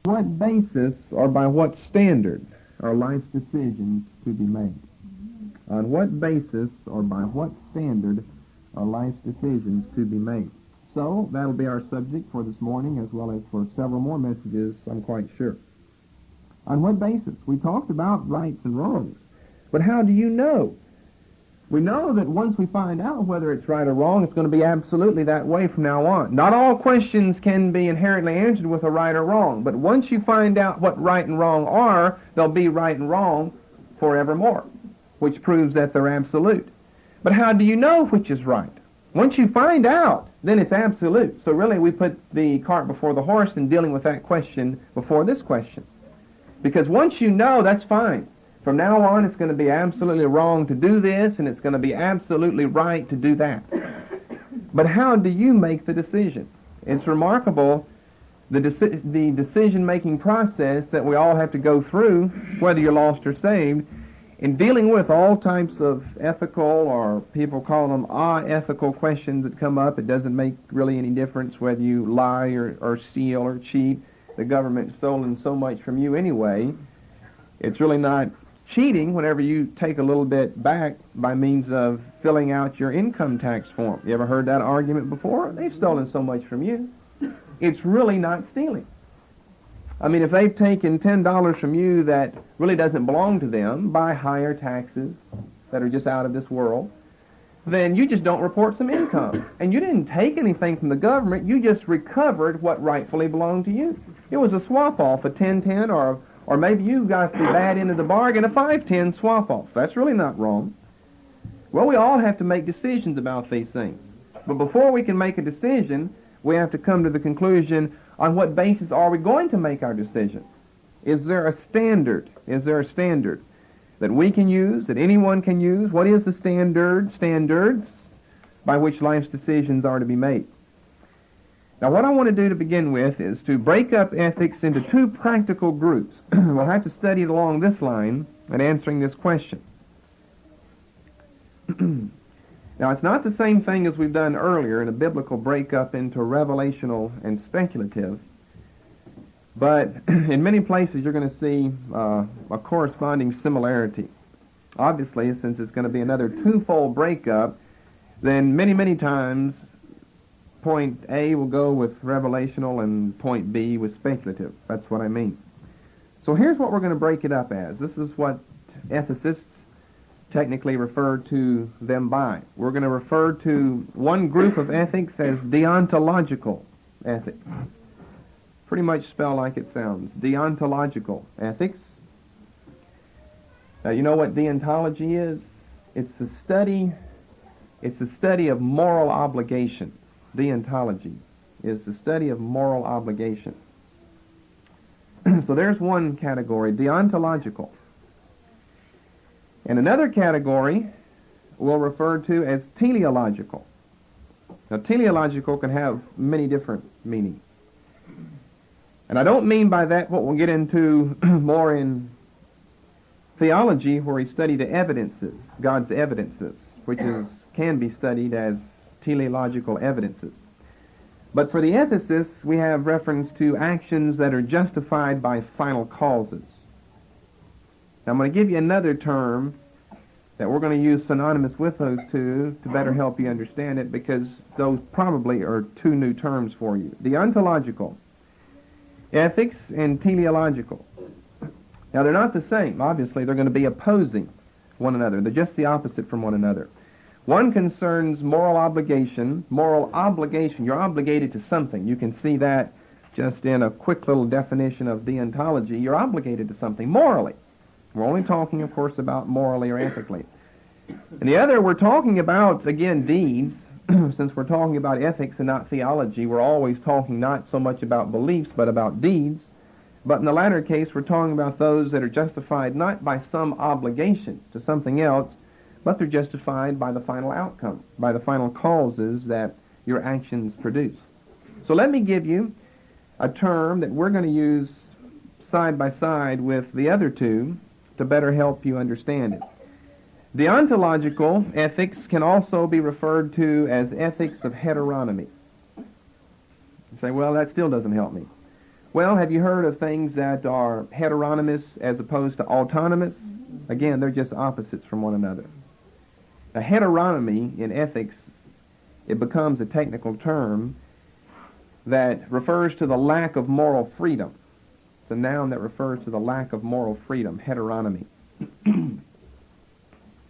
What basis or by what standard are life's decisions to be made? On what basis or by what standard are life's decisions to be made? So that'll be our subject for this morning, as well as for several more messages, I'm quite sure. On what basis? We talked about rights and wrongs, but how do you know? We know that once we find out whether it's right or wrong, it's going to be absolutely that way from now on. Not all questions can be inherently answered with a right or wrong, but once you find out what right and wrong are, they'll be right and wrong forevermore, which proves that they're absolute. But how do you know which is right? Once you find out, then it's absolute. So really we put the cart before the horse in dealing with that question before this question. Because once you know, that's fine. From now on, it's going to be absolutely wrong to do this, and it's going to be absolutely right to do that. But how do you make the decision? It's remarkable, the decision-making process that we all have to go through, whether you're lost or saved, in dealing with all types of ethical, or people call them ethical questions that come up. It doesn't make really any difference whether you lie or steal or cheat. The government's stolen so much from you anyway. It's really not cheating whenever you take a little bit back by means of filling out your income tax form. You ever heard that argument before? They've stolen so much from you. It's really not stealing. I mean, if they've taken $10 from you that really doesn't belong to them by higher taxes that are just out of this world, then you just don't report some income. And you didn't take anything from the government. You just recovered what rightfully belonged to you. It was a swap-off, a 10-10, or maybe you got the bad end of the bargain, a 5-10 swap-off. That's really not wrong. Well, we all have to make decisions about these things. But before we can make a decision, we have to come to the conclusion, on what basis are we going to make our decision? Is there a standard? Is there a standard that we can use, that anyone can use? What is the standards by which life's decisions are to be made? Now, what I want to do to begin with is to break up ethics into two practical groups. We'll have to study it along this line in answering this question. Now, it's not the same thing as we've done earlier in a biblical breakup into revelational and speculative, but in many places you're going to see a corresponding similarity. Obviously, since it's going to be another twofold breakup, then many times point A will go with revelational and point B with speculative. That's what I mean. So here's what we're going to break it up as. This is what ethicists technically refer to them by. We're going to refer to one group of ethics as deontological ethics. Pretty much spell like it sounds. Deontological ethics. Now, you know what deontology is? It's a study of moral obligation. Deontology is the study of moral obligation. So there's one category, deontological. And another category we'll refer to as teleological. Now, teleological can have many different meanings. And I don't mean by that what we'll get into more in theology, where we study the evidences, God's evidences, which can be studied as teleological evidences. But for the ethicists, we have reference to actions that are justified by final causes. Now, I'm going to give you another term that we're going to use synonymous with those two to better help you understand it, because those probably are two new terms for you. Deontological ethics and teleological. Now, they're not the same. Obviously, they're going to be opposing one another. They're just the opposite from one another. One concerns moral obligation. Moral obligation, you're obligated to something. You can see that just in a quick little definition of deontology. You're obligated to something morally. We're only talking, of course, about morally or ethically. And the other, we're talking about, again, deeds. Since we're talking about ethics and not theology, we're always talking not so much about beliefs, but about deeds. But in the latter case, we're talking about those that are justified not by some obligation to something else, but they're justified by the final outcome, by the final causes that your actions produce. So let me give you a term that we're going to use side by side with the other two to better help you understand it. Deontological ethics can also be referred to as ethics of heteronomy. You say, well, that still doesn't help me. Well, have you heard of things that are heteronymous as opposed to autonomous? Again, they're just opposites from one another. The heteronomy in ethics, it becomes a technical term that refers to the lack of moral freedom. It's a noun that refers to the lack of moral freedom, heteronomy.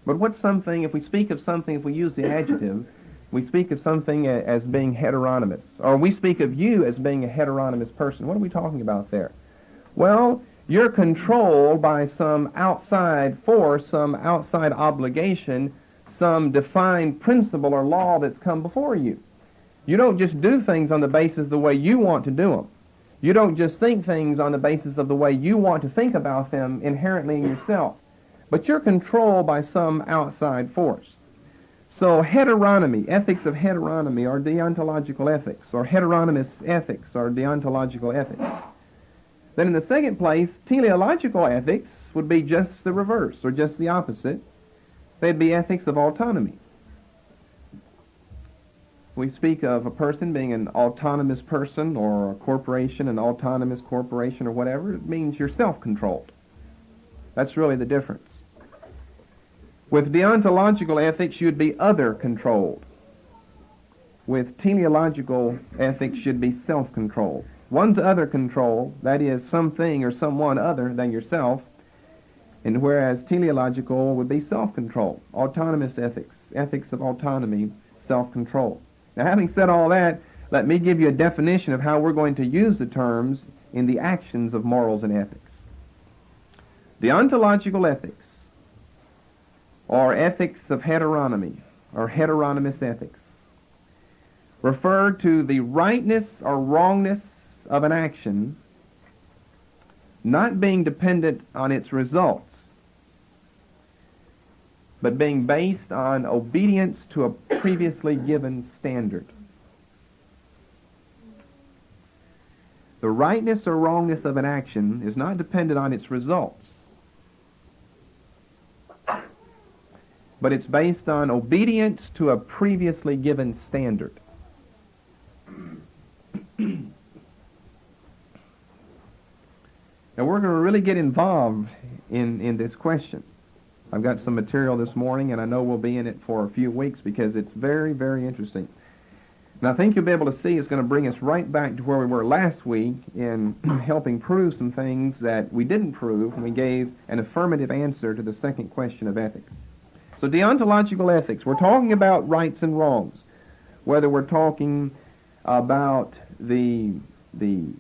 But what's something, if we speak of something, if we use the adjective, we speak of something as being heteronymous, or we speak of you as being a heteronymous person. What are we talking about there? Well, you're controlled by some outside force, some outside obligation, some defined principle or law that's come before you. You don't just do things on the basis of the way you want to do them. You don't just think things on the basis of the way you want to think about them inherently in yourself. But you're controlled by some outside force. So heteronomy, ethics of heteronomy, or deontological ethics, or heteronymous ethics, or deontological ethics. Then in the second place, teleological ethics would be just the reverse, or just the opposite. They'd be ethics of autonomy. We speak of a person being an autonomous person, or a corporation, an autonomous corporation, or whatever. It means you're self-controlled. That's really the difference. With deontological ethics, you'd be other-controlled. With teleological ethics, you'd be self-controlled. One's other control, that is something or someone other than yourself, and whereas teleological would be self-control, autonomous ethics, ethics of autonomy, self-control. Now, having said all that, let me give you a definition of how we're going to use the terms in the actions of morals and ethics. Deontological ethics, or ethics of heteronomy, or heteronymous ethics, refer to the rightness or wrongness of an action not being dependent on its results, but being based on obedience to a previously given standard. The rightness or wrongness of an action is not dependent on its results, but it's based on obedience to a previously given standard. Now we're going to really get involved in this question. I've got some material this morning, and I know we'll be in it for a few weeks because it's very, very interesting. And I think you'll be able to see it's going to bring us right back to where we were last week in helping prove some things that we didn't prove when we gave an affirmative answer to the second question of ethics. So deontological ethics, we're talking about rights and wrongs. Whether we're talking about the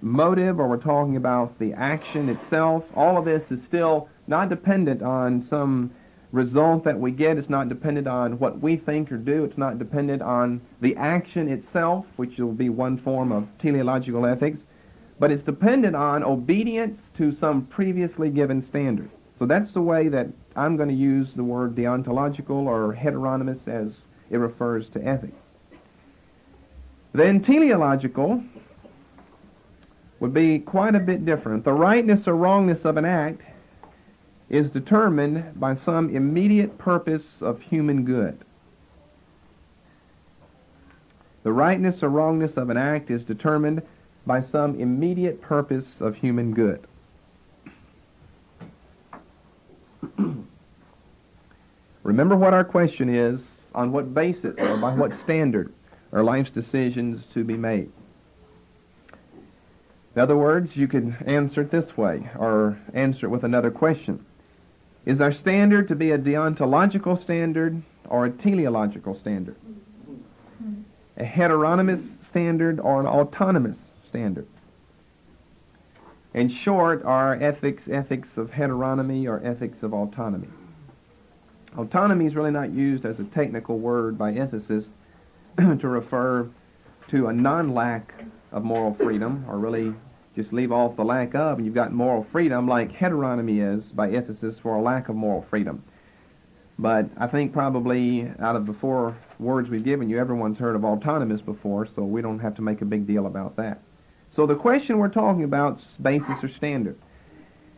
motive or we're talking about the action itself, all of this is still not dependent on some result that we get. It's not dependent on what we think or do. It's not dependent on the action itself, which will be one form of teleological ethics, but it's dependent on obedience to some previously given standard. So that's the way that I'm going to use the word deontological or heteronymous as it refers to ethics. Then teleological would be quite a bit different. The rightness or wrongness of an act is determined by some immediate purpose of human good. The rightness or wrongness of an act is determined by some immediate purpose of human good. Remember what our question is: on what basis or by what standard are life's decisions to be made? In other words, you could answer it this way, or answer it with another question. Is our standard to be a deontological standard or a teleological standard? A heteronymous standard or an autonomous standard? In short, are ethics of heteronomy or ethics of autonomy? Autonomy is really not used as a technical word by ethicists to refer to a non-lack of moral freedom, or really just leave off the lack of, and you've got moral freedom, like heteronomy is by ethicists for a lack of moral freedom. But I think probably out of the four words we've given you, everyone's heard of autonomous before, so we don't have to make a big deal about that. So the question we're talking about is basis or standard.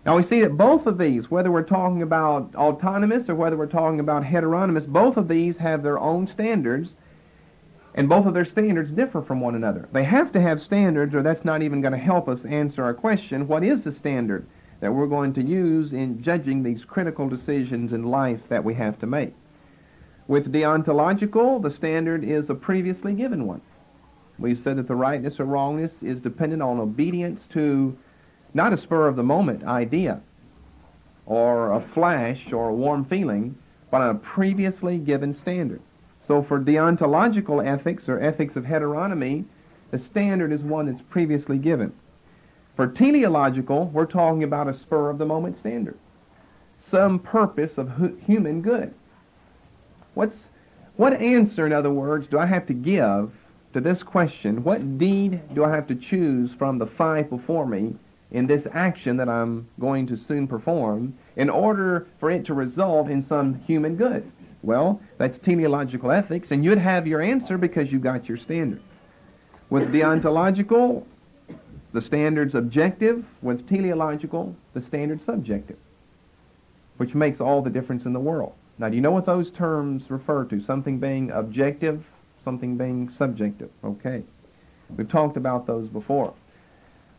Now we see that both of these, whether we're talking about autonomous or whether we're talking about heteronymous, both of these have their own standards, And both of their standards differ from one another. They have to have standards, or that's not even going to help us answer our question, what is the standard that we're going to use in judging these critical decisions in life that we have to make? With deontological, the standard is a previously given one. We've said that the rightness or wrongness is dependent on obedience to not a spur-of-the-moment idea or a flash or a warm feeling, but on a previously given standard. So for deontological ethics, or ethics of heteronomy, the standard is one that's previously given. For teleological, we're talking about a spur-of-the-moment standard, some purpose of human good. What answer, in other words, do I have to give to this question? What deed do I have to choose from the five before me in this action that I'm going to soon perform in order for it to result in some human good? Well, that's teleological ethics, and you'd have your answer because you got your standard. With deontological, the standard's objective. With teleological, the standard's subjective, which makes all the difference in the world. Now, do you know what those terms refer to? Something being objective, something being subjective. Okay. We've talked about those before.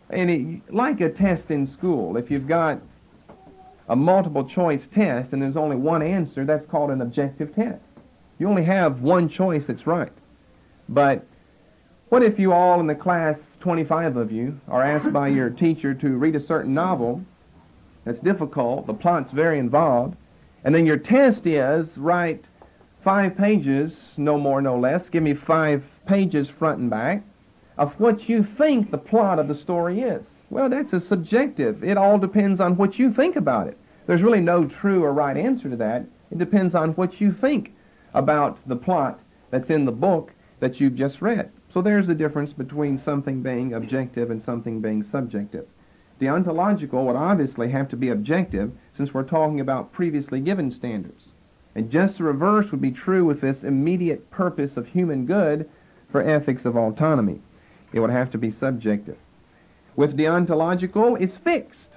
And like a test in school, if you've got a multiple choice test and there's only one answer, that's called an objective test. You only have one choice that's right. But what if you all in the class, 25 of you, are asked by your teacher to read a certain novel that's difficult, the plot's very involved, and then your test is write 5 pages, no more, no less, give me 5 pages front and back, of what you think the plot of the story is. Well, that's a subjective. It all depends on what you think about it. There's really no true or right answer to that. It depends on what you think about the plot that's in the book that you've just read. So there's the difference between something being objective and something being subjective. Deontological would obviously have to be objective since we're talking about previously given standards. And just the reverse would be true with this immediate purpose of human good for ethics of autonomy. It would have to be subjective. With deontological, it's fixed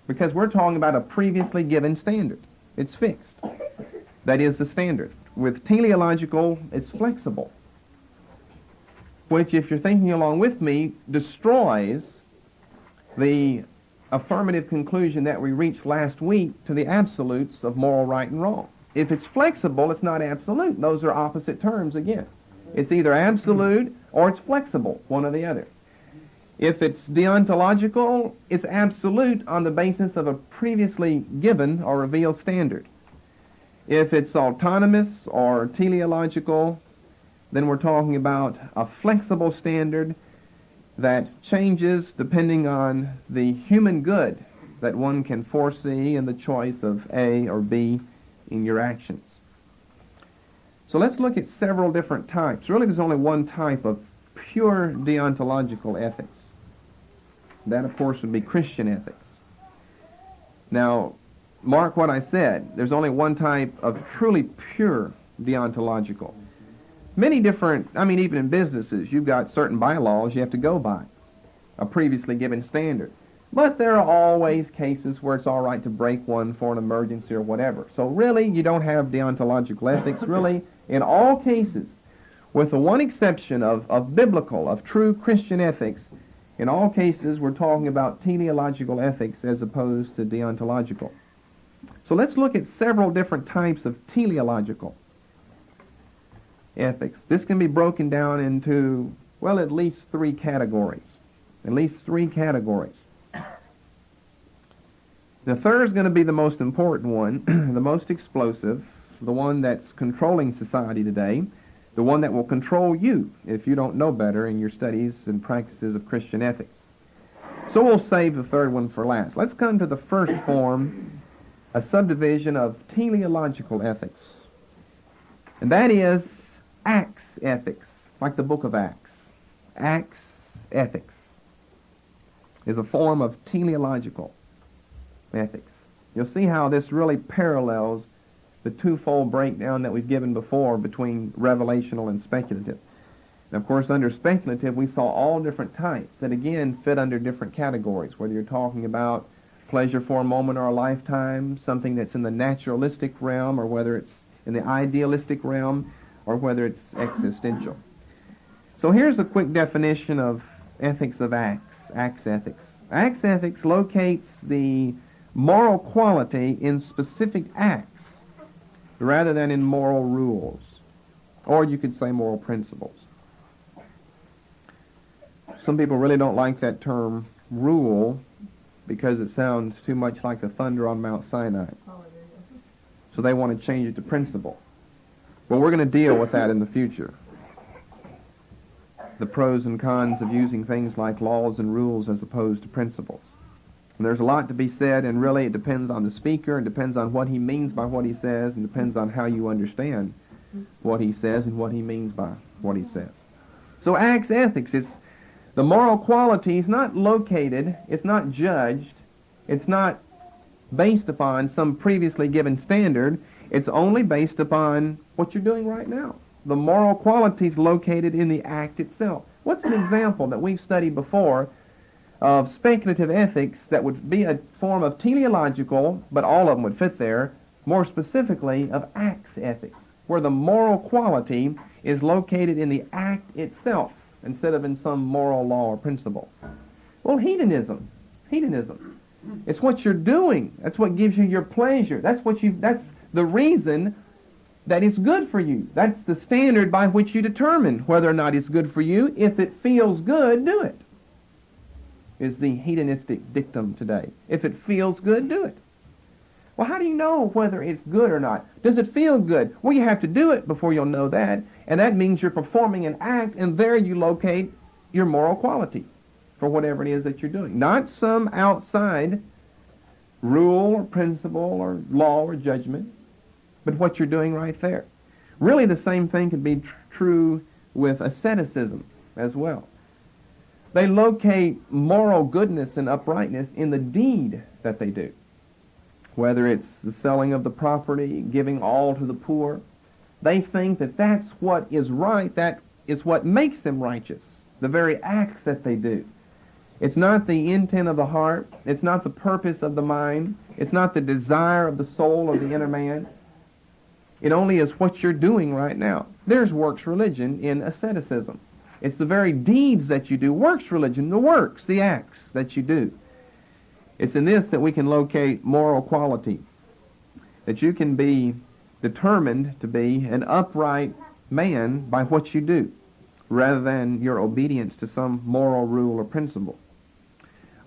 because we're talking about a previously given standard. It's fixed. That is the standard. With teleological, it's flexible, which, if you're thinking along with me, destroys the affirmative conclusion that we reached last week to the absolutes of moral right and wrong. If it's flexible, it's not absolute. Those are opposite terms again. It's either absolute or it's flexible, one or the other. If it's deontological, it's absolute on the basis of a previously given or revealed standard. If it's autonomous or teleological, then we're talking about a flexible standard that changes depending on the human good that one can foresee in the choice of A or B in your actions. So let's look at several different types. Really, there's only one type of pure deontological ethics. That, of course, would be Christian ethics. Now, mark what I said. There's only one type of truly pure deontological. Many different, even in businesses, you've got certain bylaws you have to go by, a previously given standard. But there are always cases where it's all right to break one for an emergency or whatever. So really, you don't have deontological ethics, really, in all cases, with the one exception of biblical, of true Christian ethics. In all cases, we're talking about teleological ethics as opposed to deontological. So let's look at several different types of teleological ethics. This can be broken down into, well, at least 3 categories. At least 3 categories. The third is going to be the most important one, the most explosive, the one that's controlling society today, the one that will control you if you don't know better in your studies and practices of Christian ethics. So we'll save the third one for last. Let's come to the first form, a subdivision of teleological ethics. And that is Acts ethics, like the book of Acts. Acts ethics is a form of teleological ethics. You'll see how this really parallels the twofold breakdown that we've given before between revelational and speculative. And of course, under speculative, we saw all different types that again fit under different categories, whether you're talking about pleasure for a moment or a lifetime, something that's in the naturalistic realm, or whether it's in the idealistic realm, or whether it's existential. So here's a quick definition of ethics of acts ethics. Acts ethics locates the moral quality in specific acts rather than in moral rules, or you could say moral principles. Some people really don't like that term rule because it sounds too much like the thunder on Mount Sinai. So they want to change it to principle. Well, we're going to deal with that in the future. The pros and cons of using things like laws and rules as opposed to principles. And there's a lot to be said, and really it depends on the speaker, and depends on what he means by what he says, and depends on how you understand what he says and what he means by what he says. So acts ethics is the moral quality is not located, it's not judged, it's not based upon some previously given standard, it's only based upon what you're doing right now. The moral quality is located in the act itself. What's an example that we've studied before of speculative ethics that would be a form of teleological, but all of them would fit there, more specifically of acts ethics, where the moral quality is located in the act itself instead of in some moral law or principle? Well, hedonism. It's what you're doing. That's what gives you your pleasure. That's the reason that it's good for you. That's the standard by which you determine whether or not it's good for you. If it feels good, do it, is the hedonistic dictum today. If it feels good, do it. Well, how do you know whether it's good or not? Does it feel good? Well, you have to do it before you'll know that, and that means you're performing an act, and there you locate your moral quality for whatever it is that you're doing. Not some outside rule or principle or law or judgment, but what you're doing right there. Really, the same thing could be true with asceticism as well. They locate moral goodness and uprightness in the deed that they do. Whether it's the selling of the property, giving all to the poor, they think that that's what is right, that is what makes them righteous, the very acts that they do. It's not the intent of the heart, it's not the purpose of the mind, it's not the desire of the soul of the inner man. It only is what you're doing right now. There's works religion in asceticism. It's the very deeds that you do, works religion, the works, the acts that you do. It's in this that we can locate moral quality, that you can be determined to be an upright man by what you do, rather than your obedience to some moral rule or principle.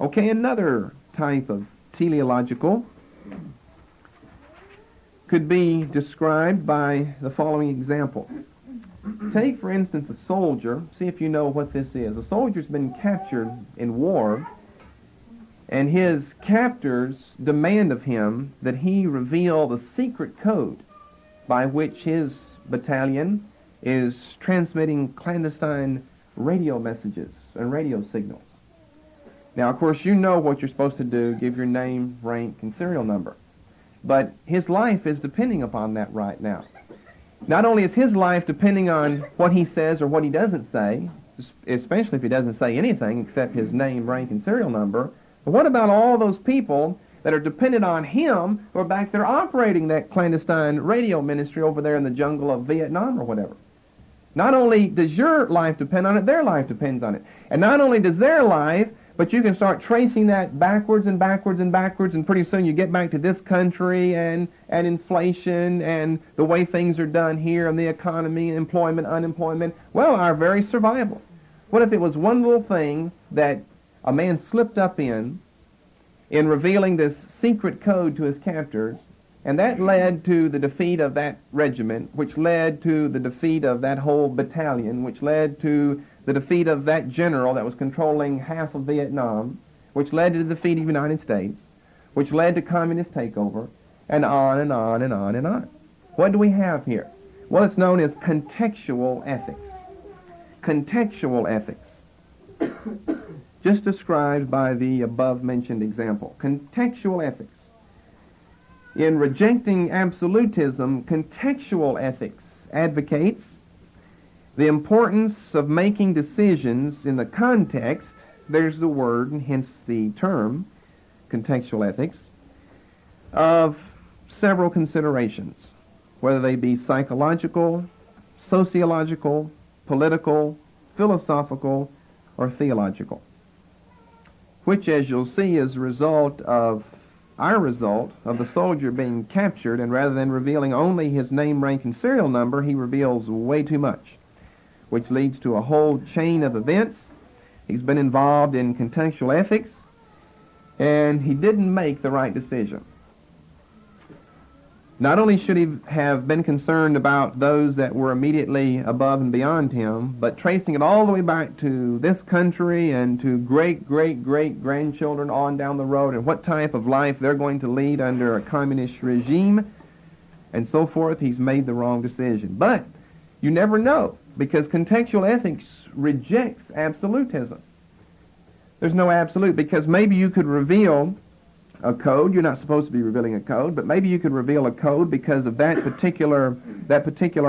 Okay, another type of teleological could be described by the following example. Take, for instance, a soldier. See if you know what this is. A soldier's been captured in war, and his captors demand of him that he reveal the secret code by which his battalion is transmitting clandestine radio messages and radio signals. Now, of course, you know what you're supposed to do, give your name, rank, and serial number. But his life is depending upon that right now. Not only is his life depending on what he says or what he doesn't say, especially if he doesn't say anything except his name, rank, and serial number, but what about all those people that are dependent on him who are back there operating that clandestine radio ministry over there in the jungle of Vietnam or whatever? Not only does your life depend on it, their life depends on it. And not only does their life, but you can start tracing that backwards and backwards and backwards, and pretty soon you get back to this country and inflation and the way things are done here and the economy, employment, unemployment. Well, our very survival. What if it was one little thing that a man slipped up in revealing this secret code to his captors, and that led to the defeat of that regiment, which led to the defeat of that whole battalion, which led to the defeat of that general that was controlling half of Vietnam, which led to the defeat of the United States, which led to communist takeover, and on and on and on and on. What do we have here? Well, it's known as contextual ethics. Contextual ethics. Just described by the above-mentioned example. Contextual ethics. In rejecting absolutism, contextual ethics advocates the importance of making decisions in the context, there's the word and hence the term, contextual ethics, of several considerations, whether they be psychological, sociological, political, philosophical, or theological, which, as you'll see, is a result of the soldier being captured, and rather than revealing only his name, rank, and serial number, he reveals way too much, which leads to a whole chain of events. He's been involved in contextual ethics, and he didn't make the right decision. Not only should he have been concerned about those that were immediately above and beyond him, but tracing it all the way back to this country and to great-great-great-grandchildren on down the road and what type of life they're going to lead under a communist regime and so forth, he's made the wrong decision. But you never know, because contextual ethics rejects absolutism. There's no absolute, because maybe you could reveal a code. You're not supposed to be revealing a code, but maybe you could reveal a code because of that particular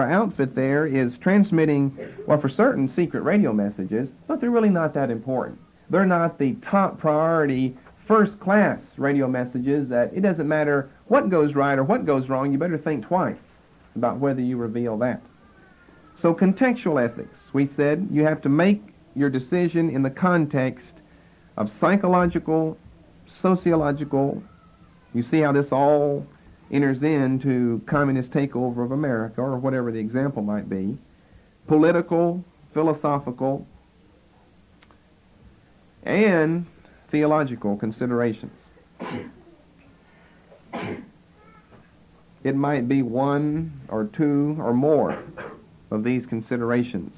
outfit there is transmitting, well, for certain, secret radio messages, but they're really not that important. They're not the top priority, first-class radio messages that it doesn't matter what goes right or what goes wrong, you better think twice about whether you reveal that. So contextual ethics, we said you have to make your decision in the context of psychological, sociological. You see how this all enters into communist takeover of America, or whatever the example might be, political, philosophical, and theological considerations. It might be one or two or more of these considerations.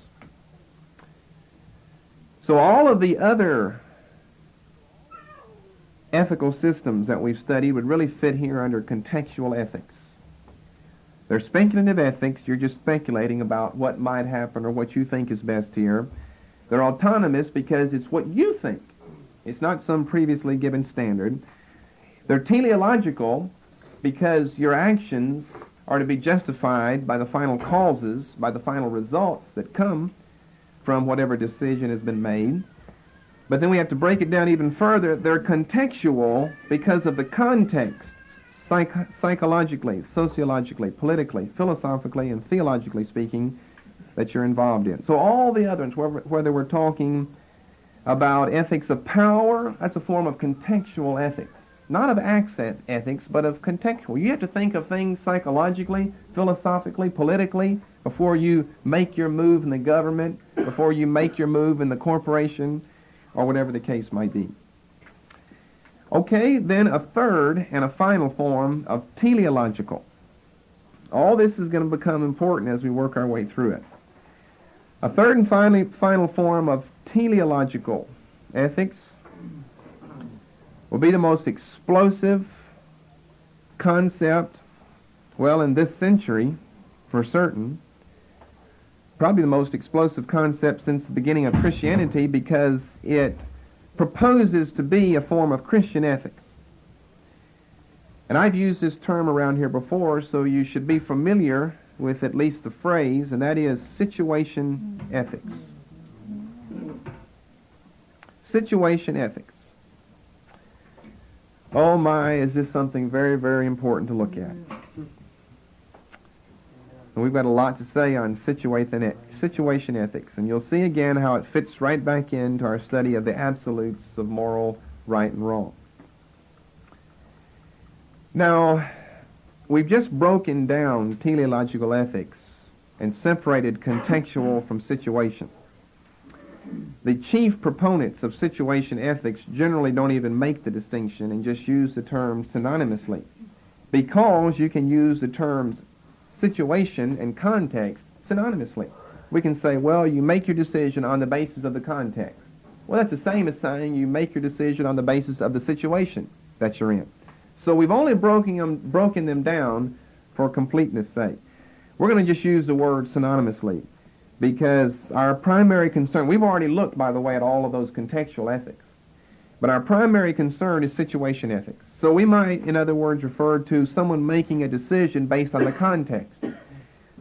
So all of the other ethical systems that we've studied would really fit here under contextual ethics. They're speculative ethics. You're just speculating about what might happen or what you think is best here. They're autonomous because it's what you think. It's not some previously given standard. They're teleological because your actions are to be justified by the final causes, by the final results that come from whatever decision has been made. But then we have to break it down even further. They're contextual because of the context, psychologically, sociologically, politically, philosophically, and theologically speaking, that you're involved in. So all the others, whether we're talking about ethics of power, that's a form of contextual ethics. Not of accent ethics, but of contextual. You have to think of things psychologically, philosophically, politically, before you make your move in the government, before you make your move in the corporation, or whatever the case might be. Okay, then a third and a final form of teleological. All this is going to become important as we work our way through it. A third and final form of teleological ethics will be the most explosive concept, well, in this century, for certain, probably the most explosive concept since the beginning of Christianity, because it proposes to be a form of Christian ethics. And I've used this term around here before, so you should be familiar with at least the phrase, and that is situation ethics. Situation ethics. Oh my, is this something very, very important to look at. And we've got a lot to say on situation ethics, and you'll see again how it fits right back into our study of the absolutes of moral right and wrong. Now, we've just broken down teleological ethics and separated contextual from situation. The chief proponents of situation ethics generally don't even make the distinction and just use the terms synonymously, because you can use the terms situation and context synonymously. We can say, well, you make your decision on the basis of the context. Well, that's the same as saying you make your decision on the basis of the situation that you're in. So we've only broken them down for completeness' sake. We're going to just use the word synonymously, because our primary concern, we've already looked, by the way, at all of those contextual ethics, but our primary concern is situation ethics. So we might, in other words, refer to someone making a decision based on the context.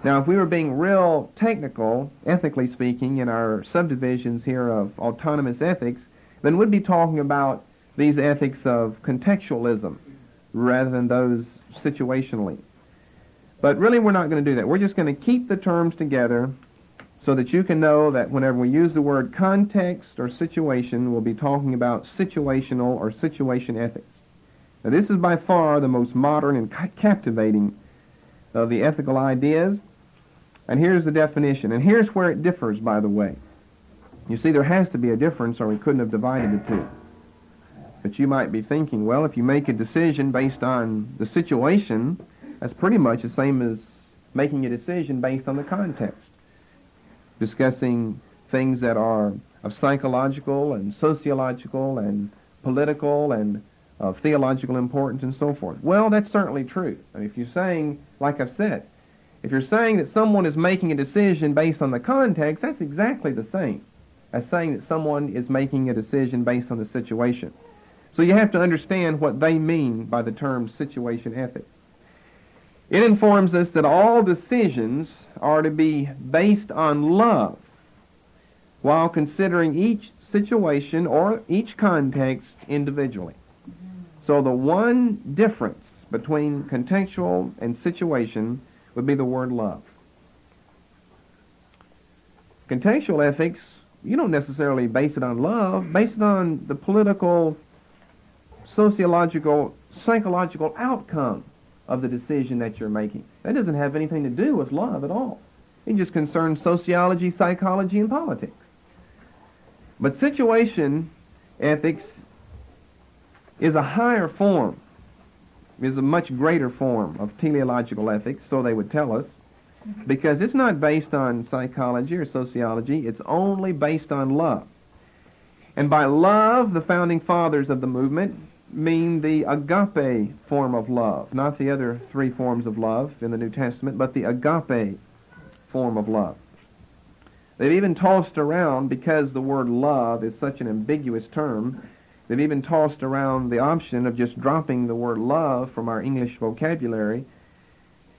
Now, if we were being real technical, ethically speaking, in our subdivisions here of autonomous ethics, then we'd be talking about these ethics of contextualism rather than those situationally. But really we're not going to do that. We're just going to keep the terms together so that you can know that whenever we use the word context or situation, we'll be talking about situational or situation ethics. Now this is by far the most modern and captivating of the ethical ideas. And here's the definition. And here's where it differs, by the way. You see, there has to be a difference or we couldn't have divided the two. But you might be thinking, well, if you make a decision based on the situation, that's pretty much the same as making a decision based on the context. Discussing things that are of psychological and sociological and political and of theological importance and so forth. Well, that's certainly true. I mean, if you're saying, like I've said, if you're saying that someone is making a decision based on the context, that's exactly the same as saying that someone is making a decision based on the situation. So you have to understand what they mean by the term situation ethics. It informs us that all decisions are to be based on love while considering each situation or each context individually. So the one difference between contextual and situation would be the word love. Contextual ethics, you don't necessarily base it on love, base it on the political, sociological, psychological outcome of the decision that you're making. That doesn't have anything to do with love at all. It just concerns sociology, psychology, and politics. But situation ethics is a higher form, is a much greater form of teleological ethics, so they would tell us, because it's not based on psychology or sociology, it's only based on love. And by love, the founding fathers of the movement mean the agape form of love, not the other three forms of love in the New Testament, but the agape form of love. They've even tossed around, because the word love is such an ambiguous term, they've even tossed around the option of just dropping the word love from our English vocabulary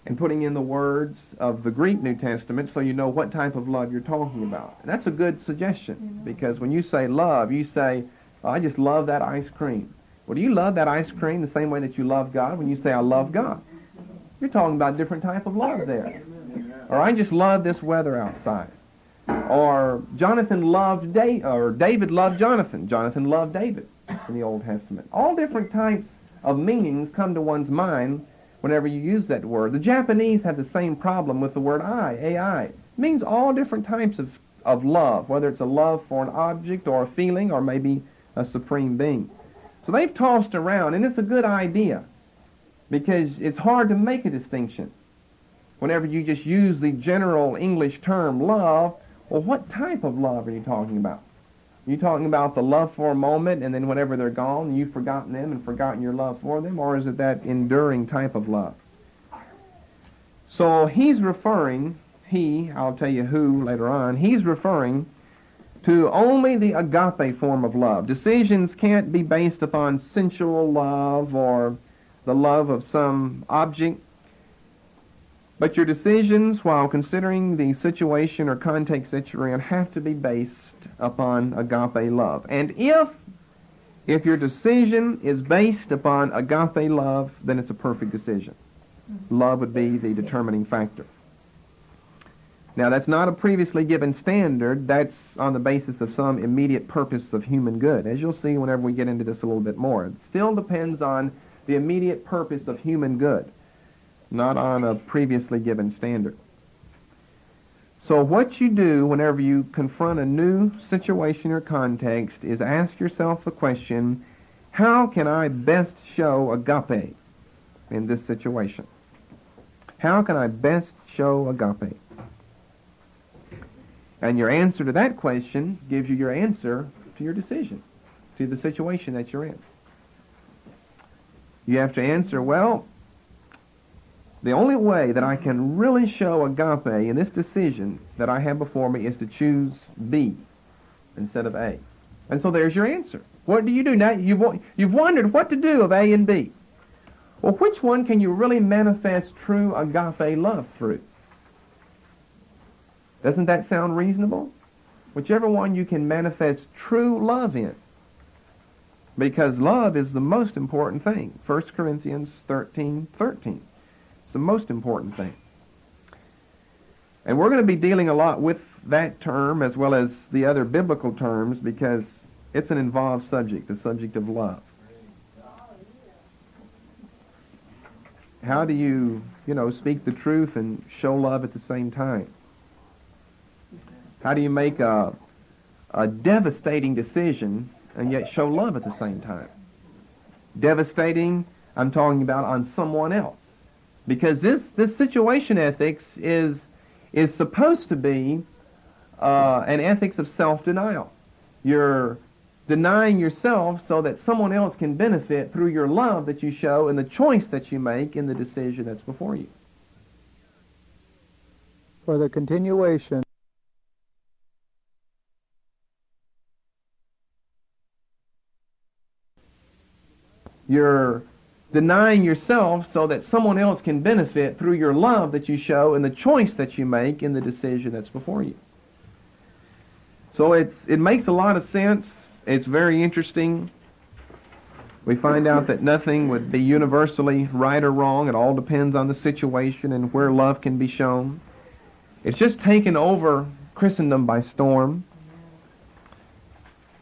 and putting in the words of the Greek New Testament so you know what type of love you're talking about. And that's a good suggestion, because when you say love, you say, oh, I just love that ice cream. Well, do you love that ice cream the same way that you love God when you say, I love God? You're talking about a different type of love there. Or I just love this weather outside. Or Jonathan loved David, or David loved Jonathan. Jonathan loved David in the Old Testament. All different types of meanings come to one's mind whenever you use that word. The Japanese have the same problem with the word ai. It means all different types of love, whether it's a love for an object or a feeling or maybe a supreme being. So they've tossed around, and it's a good idea, because it's hard to make a distinction. Whenever you just use the general English term love, well, what type of love are you talking about? Are you talking about the love for a moment, and then whenever they're gone, you've forgotten them and forgotten your love for them? Or is it that enduring type of love? So he's referring, I'll tell you who later on, he's referring to only the agape form of love. Decisions can't be based upon sensual love or the love of some object, but your decisions, while considering the situation or context that you're in, have to be based upon agape love. And if your decision is based upon agape love, then it's a perfect decision. Love would be the determining factor. Now, that's not a previously given standard. That's on the basis of some immediate purpose of human good. As you'll see whenever we get into this a little bit more, it still depends on the immediate purpose of human good, not on a previously given standard. So what you do whenever you confront a new situation or context is ask yourself the question, how can I best show agape in this situation? How can I best show agape? And your answer to that question gives you your answer to your decision, to the situation that you're in. You have to answer, well, the only way that I can really show agape in this decision that I have before me is to choose B instead of A. And so there's your answer. What do you do now? You've wondered what to do of A and B. Well, which one can you really manifest true agape love through? Doesn't that sound reasonable? Whichever one you can manifest true love in. Because love is the most important thing. 1 Corinthians 13:13 the most important thing. And we're going to be dealing a lot with that term as well as the other biblical terms because it's an involved subject, the subject of love. How do you speak the truth and show love at the same time? How do you make a devastating decision and yet show love at the same time? Devastating, I'm talking about on someone else. Because this situation ethics is supposed to be an ethics of self-denial. You're denying yourself so that someone else can benefit through your love that you show and the choice that you make in the decision that's before you. For the continuation, you're denying yourself so that someone else can benefit through your love that you show and the choice that you make in the decision that's before you. So it makes a lot of sense. It's very interesting. We find out that nothing would be universally right or wrong. It all depends on the situation and where love can be shown. It's just taken over Christendom by storm.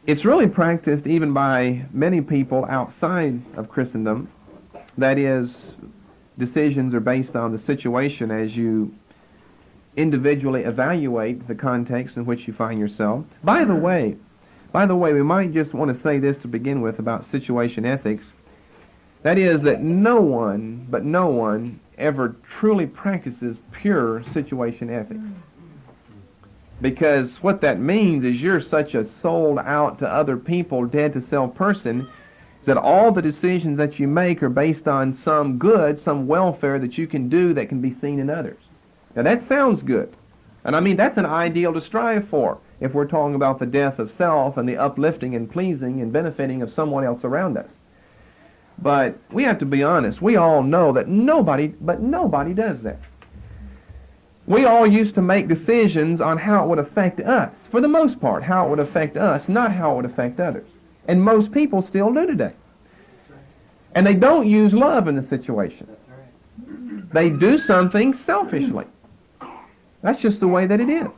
It's really practiced even by many people outside of Christendom. That is, decisions are based on the situation as you individually evaluate the context in which you find yourself. By the way, we might just want to say this to begin with about situation ethics. That is that no one ever truly practices pure situation ethics. Because what that means is you're such a sold out to other people, dead to self person, that all the decisions that you make are based on some good, some welfare that you can do that can be seen in others. Now that sounds good. And I mean, that's an ideal to strive for if we're talking about the death of self and the uplifting and pleasing and benefiting of someone else around us. But we have to be honest. We all know that nobody does that. We all used to make decisions on how it would affect us. For the most part, how it would affect us, not how it would affect others. And most people still do today. And they don't use love in the situation. They do something selfishly. That's just the way that it is.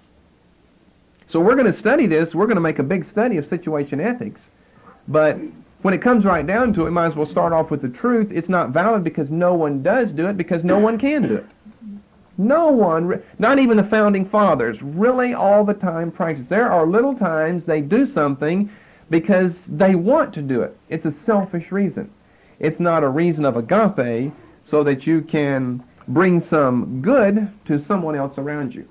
So we're going to study this. We're going to make a big study of situation ethics. But when it comes right down to it, we might as well start off with the truth. It's not valid because no one does do it, because no one can do it. No one, not even the founding fathers, really all the time practice. There are little times they do something because they want to do it. It's a selfish reason. It's not a reason of agape so that you can bring some good to someone else around you.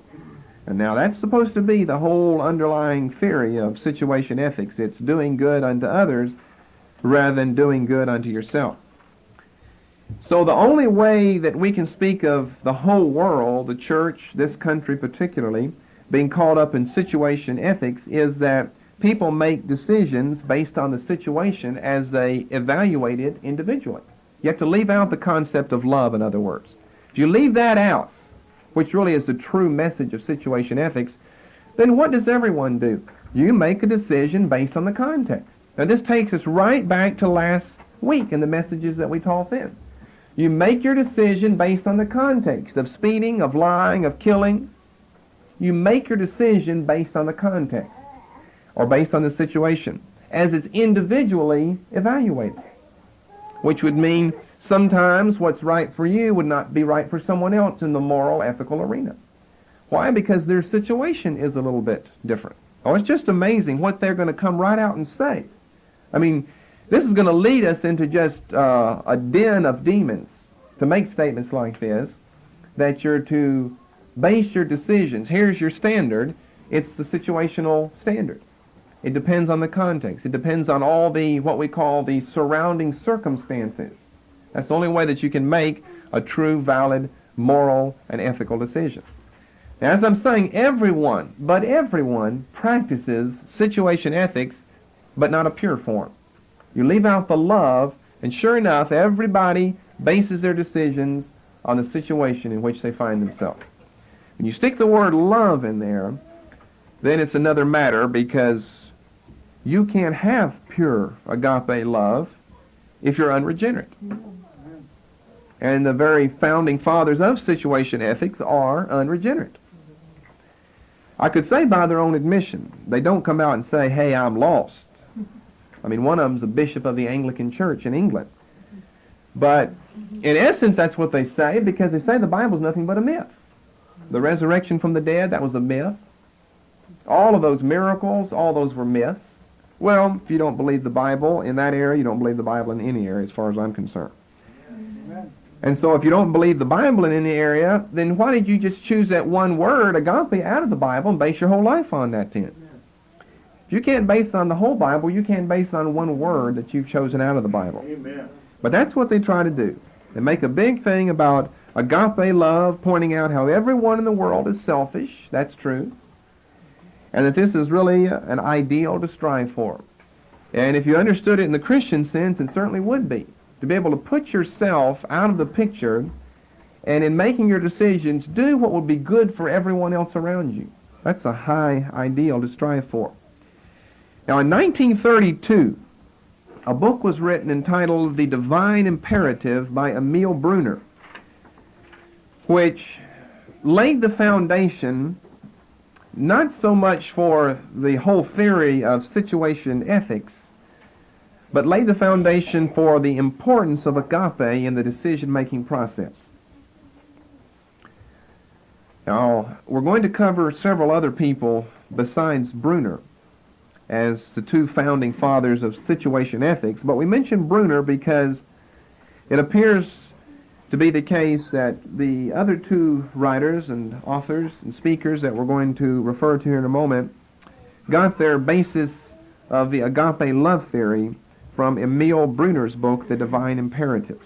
And now that's supposed to be the whole underlying theory of situation ethics. It's doing good unto others rather than doing good unto yourself. So the only way that we can speak of the whole world, the church, this country particularly, being caught up in situation ethics is that people make decisions based on the situation as they evaluate it individually. You have to leave out the concept of love, in other words. If you leave that out, which really is the true message of situation ethics, then what does everyone do? You make a decision based on the context. Now this takes us right back to last week in the messages that we taught then. You make your decision based on the context of speeding, of lying, of killing. You make your decision based on the context or based on the situation as it's individually evaluated, which would mean sometimes what's right for you would not be right for someone else in the moral, ethical arena. Why? Because their situation is a little bit different. Oh, it's just amazing what they're going to come right out and say. I mean, this is going to lead us into just a den of demons to make statements like this, that you're to base your decisions. Here's your standard. It's the situational standard. It depends on the context. It depends on all the, what we call the surrounding circumstances. That's the only way that you can make a true, valid, moral, and ethical decision. Now, as I'm saying, everyone practices situation ethics, but not a pure form. You leave out the love, and sure enough, everybody bases their decisions on the situation in which they find themselves. When you stick the word love in there, then it's another matter, because you can't have pure agape love if you're unregenerate. And the very founding fathers of situation ethics are unregenerate. I could say by their own admission. They don't come out and say, hey, I'm lost. I mean, one of them's a bishop of the Anglican Church in England. But in essence, that's what they say, because they say the Bible's nothing but a myth. The resurrection from the dead, that was a myth. All of those miracles, all those were myths. Well, if you don't believe the Bible in that area, you don't believe the Bible in any area as far as I'm concerned. Amen. And so if you don't believe the Bible in any area, then why did you just choose that one word, agape, out of the Bible and base your whole life on that then? If you can't base it on the whole Bible, you can't base it on one word that you've chosen out of the Bible. Amen. But that's what they try to do. They make a big thing about agape love, pointing out how everyone in the world is selfish. That's true. And that this is really an ideal to strive for. And if you understood it in the Christian sense, it certainly would be. To be able to put yourself out of the picture and in making your decisions, do what will be good for everyone else around you. That's a high ideal to strive for. Now in 1932, a book was written entitled The Divine Imperative by Emil Brunner, which laid the foundation not so much for the whole theory of situation ethics, but laid the foundation for the importance of agape in the decision-making process. Now, we're going to cover several other people besides Brunner as the two founding fathers of situation ethics, but we mention Brunner because it appears to be the case that the other two writers and authors and speakers that we're going to refer to here in a moment got their basis of the agape love theory from Emil Brunner's book, The Divine Imperative.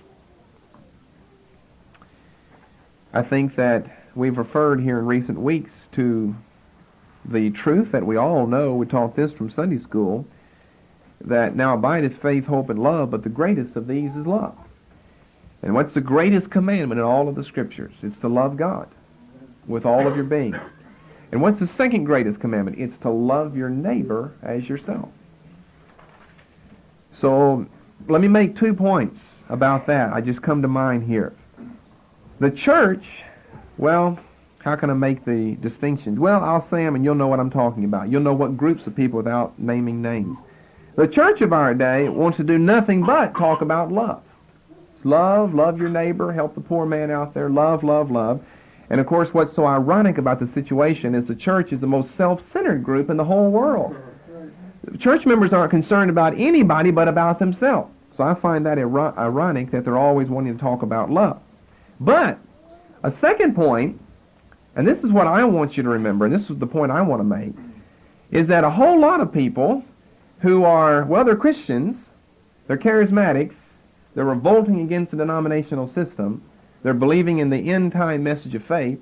I think that we've referred here in recent weeks to the truth that we all know, we taught this from Sunday school, that now abideth faith, hope, and love, but the greatest of these is love. And what's the greatest commandment in all of the Scriptures? It's to love God with all of your being. And what's the second greatest commandment? It's to love your neighbor as yourself. So let me make 2 points about that. I just come to mind here. The church, well, how can I make the distinctions? Well, I'll say them and you'll know what I'm talking about. You'll know what groups of people without naming names. The church of our day wants to do nothing but talk about love. Love your neighbor, help the poor man out there, love. And of course, what's so ironic about the situation is the church is the most self-centered group in the whole world. Church members aren't concerned about anybody but about themselves. So I find that ironic that they're always wanting to talk about love. But a second point, and this is what I want you to remember, and this is the point I want to make, is that a whole lot of people who are, well, they're Christians, they're charismatics, they're revolting against the denominational system, they're believing in the end-time message of faith.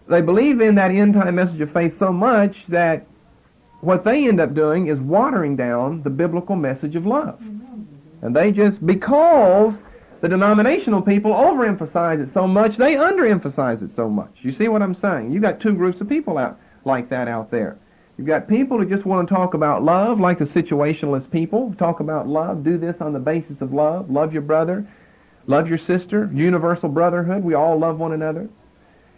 They believe in that end-time message of faith so much that what they end up doing is watering down the biblical message of love. And they just, because the denominational people overemphasize it so much, they underemphasize it so much. You see what I'm saying? You've got two groups of people out like that out there. You've got people who just want to talk about love, like the situationalist people, talk about love, do this on the basis of love, love your brother, love your sister, universal brotherhood, we all love one another.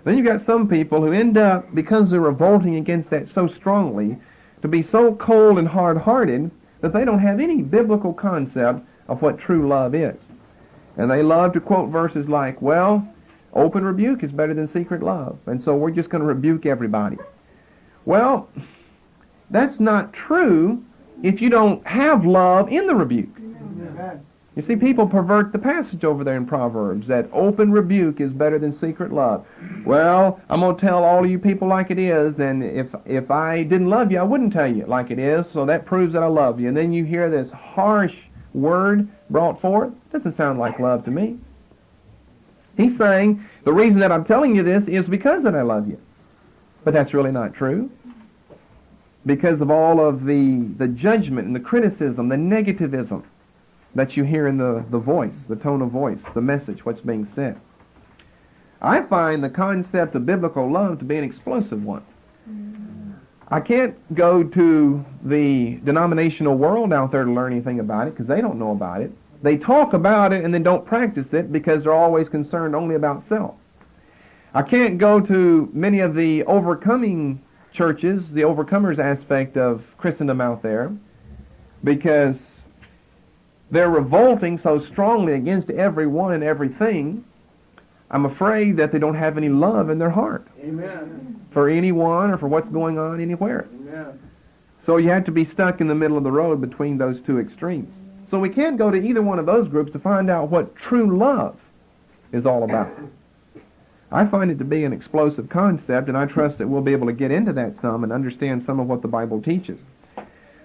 Then you've got some people who end up, because they're revolting against that so strongly, to be so cold and hard-hearted that they don't have any biblical concept of what true love is. And they love to quote verses like, well, open rebuke is better than secret love, and so we're just going to rebuke everybody. Well, that's not true if you don't have love in the rebuke. Amen. You see, people pervert the passage over there in Proverbs, that open rebuke is better than secret love. Well, I'm going to tell all of you people like it is, and if I didn't love you, I wouldn't tell you like it is, so that proves that I love you. And then you hear this harsh word brought forth. Doesn't sound like love to me. He's saying, the reason that I'm telling you this is because that I love you. But that's really not true. Because of all of the judgment and the criticism, the negativism that you hear in the voice, the tone of voice, the message, what's being said. I find the concept of biblical love to be an explosive one. I can't go to the denominational world out there to learn anything about it because they don't know about it. They talk about it and then don't practice it because they're always concerned only about self. I can't go to many of the overcoming churches, the overcomers aspect of Christendom out there, because they're revolting so strongly against everyone and everything. I'm afraid that they don't have any love in their heart. Amen. For anyone or for what's going on anywhere. Amen. So you have to be stuck in the middle of the road between those two extremes. So we can't go to either one of those groups to find out what true love is all about. I find it to be an explosive concept, and I trust that we'll be able to get into that some and understand some of what the Bible teaches.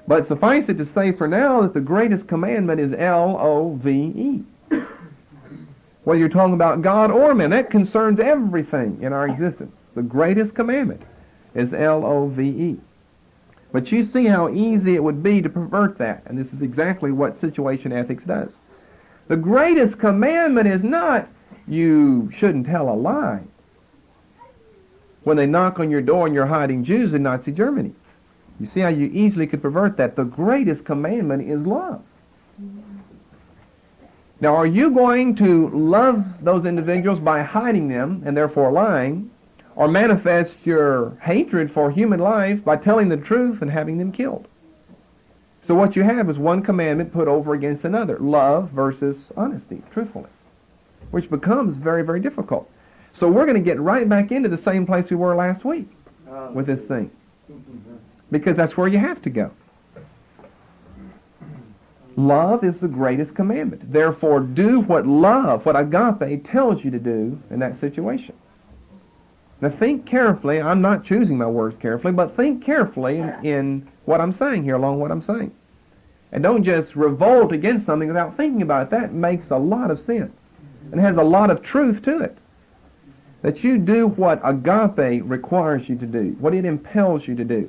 But suffice it to say for now that the greatest commandment is L-O-V-E. Whether you're talking about God or man, that concerns everything in our existence. The greatest commandment is L-O-V-E. But you see how easy it would be to pervert that, and this is exactly what situation ethics does. The greatest commandment is not you shouldn't tell a lie when they knock on your door and you're hiding Jews in Nazi Germany. You see how you easily could pervert that. The greatest commandment is love. Now, are you going to love those individuals by hiding them and therefore lying, or manifest your hatred for human life by telling the truth and having them killed? So what you have is one commandment put over against another, love versus honesty, truthfulness, which becomes very, very difficult. So we're going to get right back into the same place we were last week with this thing, because that's where you have to go. Love is the greatest commandment. Therefore, do what love, what agape, tells you to do in that situation. Now think carefully. I'm not choosing my words carefully, but think carefully in what I'm saying here, along what I'm saying. And don't just revolt against something without thinking about it. That makes a lot of sense and has a lot of truth to it. That you do what agape requires you to do, what it impels you to do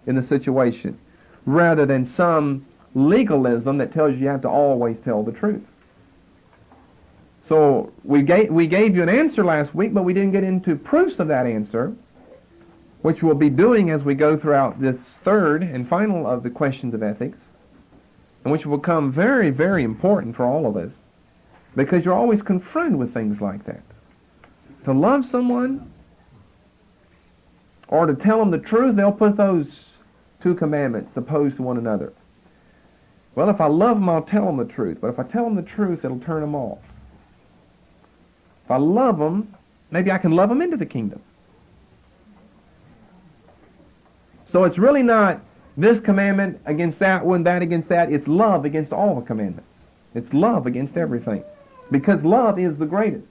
in the situation, rather than some legalism that tells you have to always tell the truth. So we gave you an answer last week, but we didn't get into proofs of that answer, which we'll be doing as we go throughout this third and final of the questions of ethics, and which will become very, very important for all of us, because you're always confronted with things like that. To love someone or to tell them the truth, they'll put those two commandments opposed to one another. Well, if I love them, I'll tell them the truth. But if I tell them the truth, it'll turn them off. If I love them, maybe I can love them into the kingdom. So it's really not this commandment against that one, that against that. It's love against all the commandments. It's love against everything. Because love is the greatest.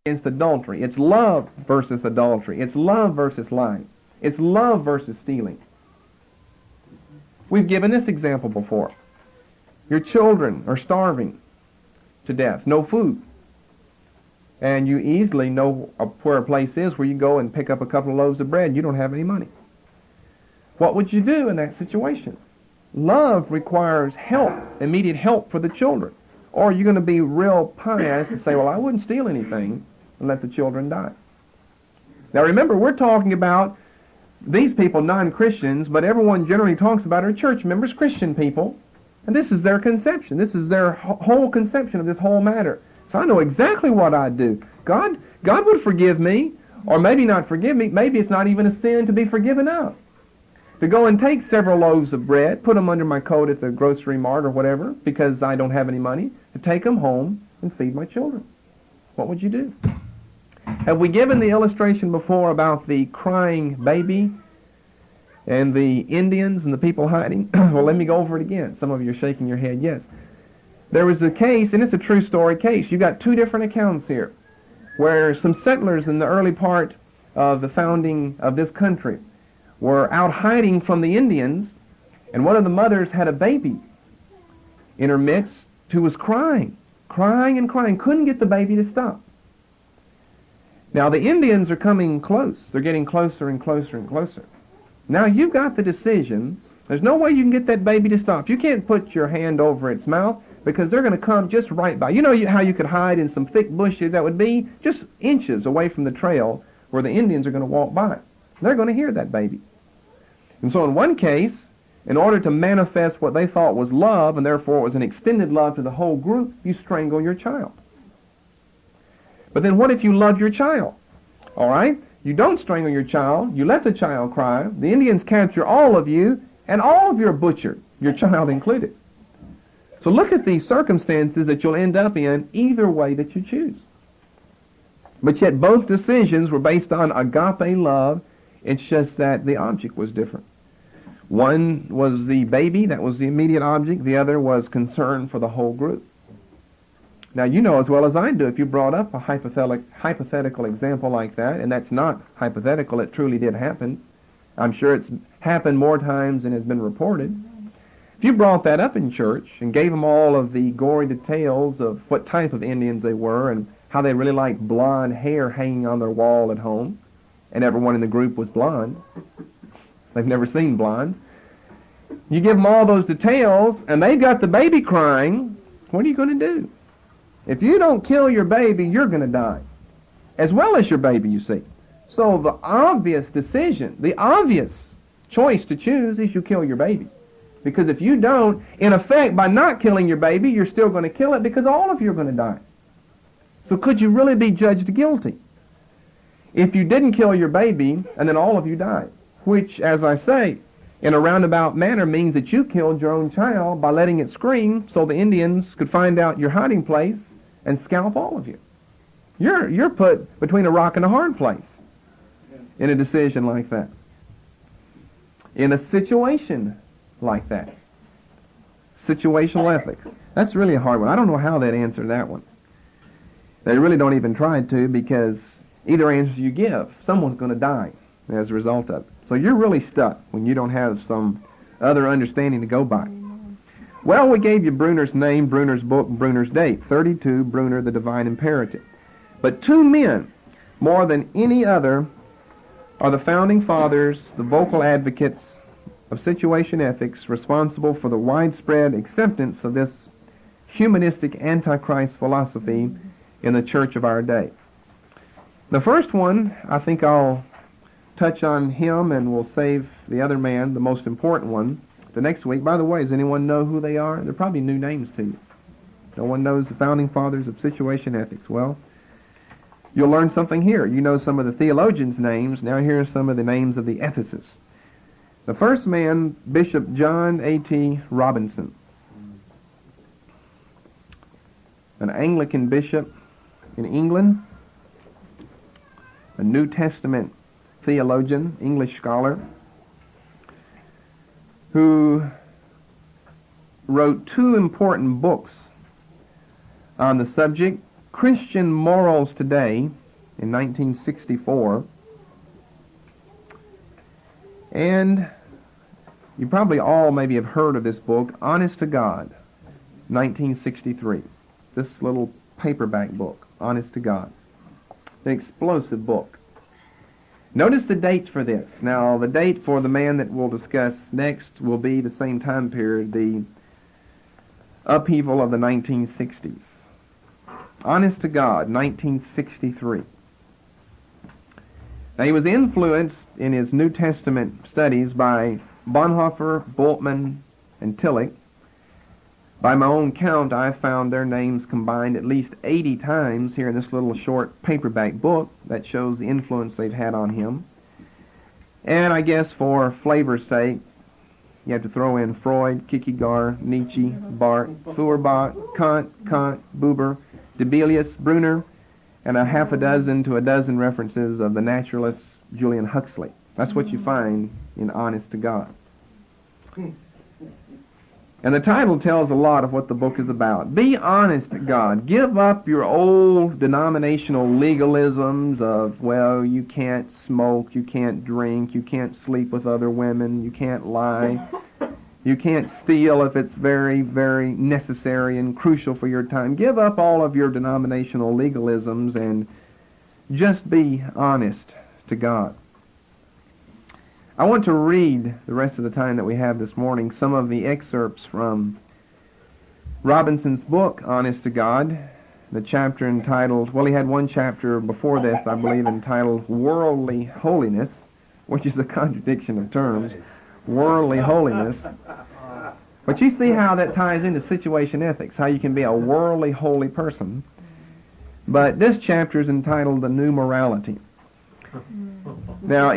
Against adultery. It's love versus adultery. It's love versus lying. It's love versus stealing. We've given this example before. Your children are starving to death, no food. And you easily know where a place is where you go and pick up a couple of loaves of bread and you don't have any money. What would you do in that situation? Love requires help, immediate help for the children. Or you're going to be real pious and say, well, I wouldn't steal anything and let the children die. Now remember, we're talking about these people, non-Christians, but everyone generally talks about are church members, Christian people, and this is their conception. This is their whole conception of this whole matter. So I know exactly what I'd do. God would forgive me, or maybe not forgive me. Maybe it's not even a sin to be forgiven of. To go and take several loaves of bread, put them under my coat at the grocery mart or whatever, because I don't have any money, to take them home and feed my children. What would you do? Have we given the illustration before about the crying baby and the Indians and the people hiding? Well, let me go over it again. Some of you are shaking your head, yes. There was a case, and it's a true story case. You've got two different accounts here, where some settlers in the early part of the founding of this country were out hiding from the Indians, and one of the mothers had a baby in her midst who was crying and crying, couldn't get the baby to stop. Now the Indians are coming close. They're getting closer and closer and closer. Now you've got the decision. There's no way you can get that baby to stop. You can't put your hand over its mouth because they're going to come just right by. You know how you could hide in some thick bushes that would be just inches away from the trail where the Indians are going to walk by. They're going to hear that baby. And so in one case, in order to manifest what they thought was love, and therefore it was an extended love to the whole group, you strangle your child. But then what if you love your child? All right? You don't strangle your child. You let the child cry. The Indians capture all of you, and all of you are butchered, your child included. So look at these circumstances that you'll end up in either way that you choose. But yet both decisions were based on agape love. It's just that the object was different. One was the baby, that was the immediate object. The other was concern for the whole group. Now, you know as well as I do, if you brought up a hypothetical example like that, and that's not hypothetical, it truly did happen. I'm sure it's happened more times than has been reported. If you brought that up in church and gave them all of the gory details of what type of Indians they were and how they really liked blonde hair hanging on their wall at home, and everyone in the group was blonde, they've never seen blondes, you give them all those details, and they've got the baby crying, what are you going to do? If you don't kill your baby, you're going to die, as well as your baby, you see. So the obvious decision, the obvious choice to choose is you kill your baby. Because if you don't, in effect, by not killing your baby, you're still going to kill it because all of you are going to die. So could you really be judged guilty if you didn't kill your baby and then all of you died? Which, as I say, in a roundabout manner means that you killed your own child by letting it scream so the Indians could find out your hiding place and scalp all of you. You're put between a rock and a hard place in a decision like that. In a situation like that. Situational ethics. That's really a hard one. I don't know how they'd answer that one. They really don't even try to, because either answer you give, someone's going to die as a result of it. So you're really stuck when you don't have some other understanding to go by. Well, we gave you Bruner's name, Bruner's book, Bruner's date. 32, Bruner, The Divine Imperative. But two men, more than any other, are the founding fathers, the vocal advocates of situation ethics, responsible for the widespread acceptance of this humanistic antichrist philosophy in the church of our day. The first one, I think I'll touch on him and we'll save the other man, the most important one, the next week. By the way, does anyone know who they are? They're probably new names to you. No one knows the founding fathers of situation ethics. Well, you'll learn something here. You know some of the theologians' names. Now here are some of the names of the ethicists. The first man, Bishop John A.T. Robinson, an Anglican bishop in England, a New Testament theologian, English scholar, who wrote two important books on the subject, Christian Morals Today, in 1964, and you probably all maybe have heard of this book, Honest to God, 1963. This little paperback book, Honest to God. An explosive book. Notice the dates for this. Now, the date for the man that we'll discuss next will be the same time period, the upheaval of the 1960s. Honest to God, 1963. Now, he was influenced in his New Testament studies by Bonhoeffer, Bultmann, and Tillich. By my own count, I found their names combined at least 80 times here in this little short paperback book that shows the influence they've had on him. And I guess for flavor's sake, you have to throw in Freud, Kierkegaard, Nietzsche, Barth, Feuerbach, Kant, Buber, Debelius, Bruner, and a half a dozen to a dozen references of the naturalist Julian Huxley. That's what you find in Honest to God. And the title tells a lot of what the book is about. Be honest to God. Give up your old denominational legalisms of, well, you can't smoke, you can't drink, you can't sleep with other women, you can't lie, you can't steal if it's very, very necessary and crucial for your time. Give up all of your denominational legalisms and just be honest to God. I want to read the rest of the time that we have this morning some of the excerpts from Robinson's book, Honest to God, the chapter entitled, well, he had one chapter before this, I believe, entitled Worldly Holiness, which is a contradiction of terms. worldly holiness. But you see how that ties into situation ethics, how you can be a worldly holy person. But this chapter is entitled The New Morality. Now,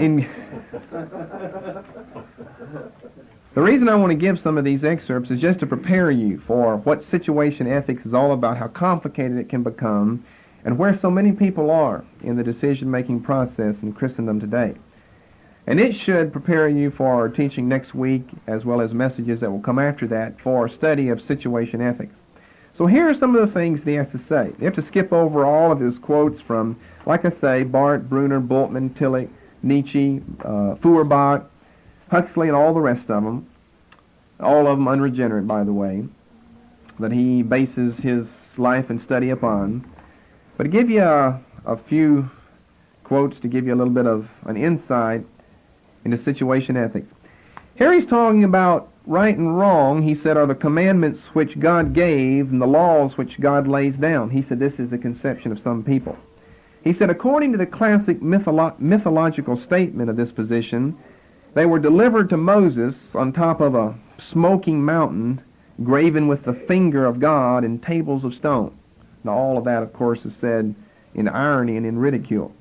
the reason I want to give some of these excerpts is just to prepare you for what situation ethics is all about, how complicated it can become, and where so many people are in the decision-making process in Christendom today. And it should prepare you for our teaching next week, as well as messages that will come after that, for a study of situation ethics. So here are some of the things that he has to say. You have to skip over all of his quotes from, like I say, Barth, Brunner, Bultmann, Tillich, Nietzsche, Feuerbach, Huxley, and all the rest of them. All of them unregenerate, by the way, that he bases his life and study upon. But to give you a few quotes to give you a little bit of an insight into situation ethics. Here he's talking about right and wrong, he said, are the commandments which God gave and the laws which God lays down. He said this is the conception of some people. He said, according to the classic mythological statement of this position, they were delivered to Moses on top of a smoking mountain, graven with the finger of God in tables of stone. Now all of that, of course, is said in irony and in ridicule.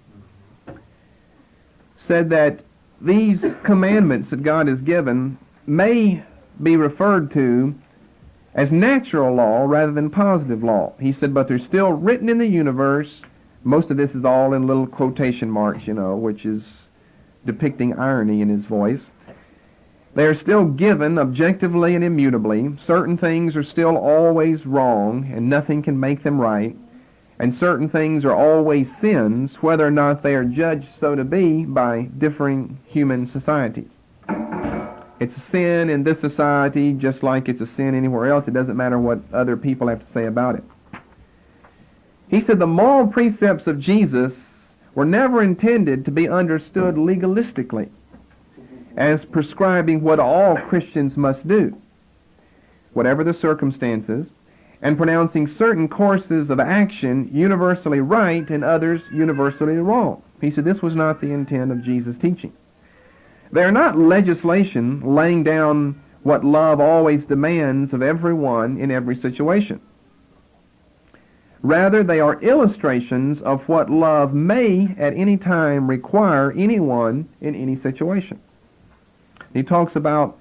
Said that these commandments that God has given may be referred to as natural law rather than positive law. He said, but they're still written in the universe. Most of this is all in little quotation marks, which is depicting irony in his voice. They are still given objectively and immutably. Certain things are still always wrong, and nothing can make them right. And certain things are always sins, whether or not they are judged so to be by differing human societies. It's a sin in this society just like it's a sin anywhere else. It doesn't matter what other people have to say about it. He said the moral precepts of Jesus were never intended to be understood legalistically as prescribing what all Christians must do, whatever the circumstances, and pronouncing certain courses of action universally right and others universally wrong. He said this was not the intent of Jesus' teaching. They are not legislation laying down what love always demands of everyone in every situation. Rather, they are illustrations of what love may at any time require anyone in any situation. He talks about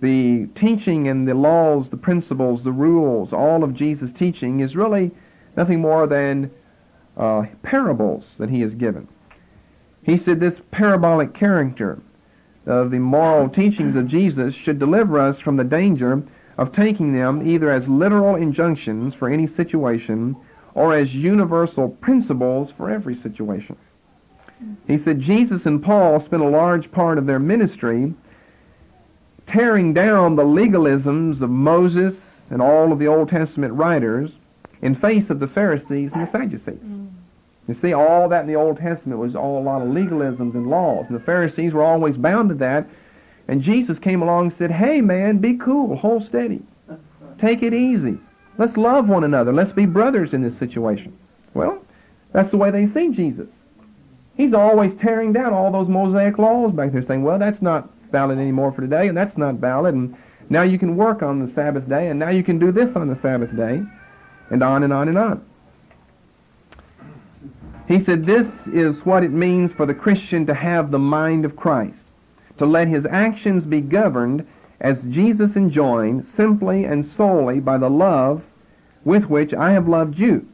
the teaching and the laws, the principles, the rules, all of Jesus' teaching is really nothing more than parables that he has given. He said this parabolic character of the moral teachings of Jesus should deliver us from the danger of taking them either as literal injunctions for any situation or as universal principles for every situation. He said Jesus and Paul spent a large part of their ministry tearing down the legalisms of Moses and all of the Old Testament writers in face of the Pharisees and the Sadducees. You see, all that in the Old Testament was all a lot of legalisms and laws, and the Pharisees were always bound to that, and Jesus came along and said, hey man, be cool, hold steady, take it easy, let's love one another, let's be brothers in this situation. Well, that's the way they see Jesus. He's always tearing down all those Mosaic laws back there, saying, well, that's not valid anymore for today, and that's not valid, and now you can work on the Sabbath day, and now you can do this on the Sabbath day, and on and on and on. He said this is what it means for the Christian to have the mind of Christ, to let his actions be governed as Jesus enjoined, simply and solely by the love with which I have loved you.